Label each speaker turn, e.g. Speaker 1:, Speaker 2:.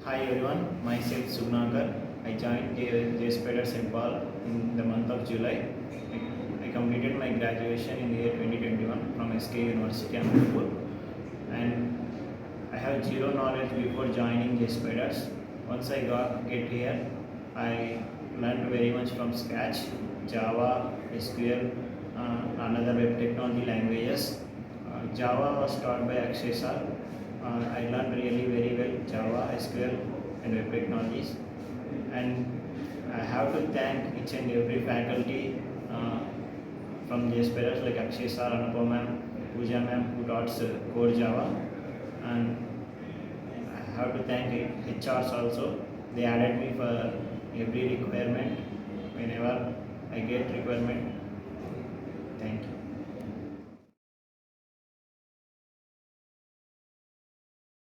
Speaker 1: Hi everyone, myself SUGUNAKAR. I joined JSpiders Hebbal in the month of July. I completed my graduation in the year 2021 from SK University Amrapur, and I have zero knowledge before joining JSpiders. Once I get here, I learned very much from scratch: Java, SQL, another web technology languages. Java was taught by Akshay sir. I learned really very well Java, SQL and web technologies, and I have to thank each and every faculty from JSpiders like Akshay sir, Anupam ma'am, Pooja ma'am who taught core Java, and I have to thank HRs also. They added me for every requirement whenever I get requirement. Thank you.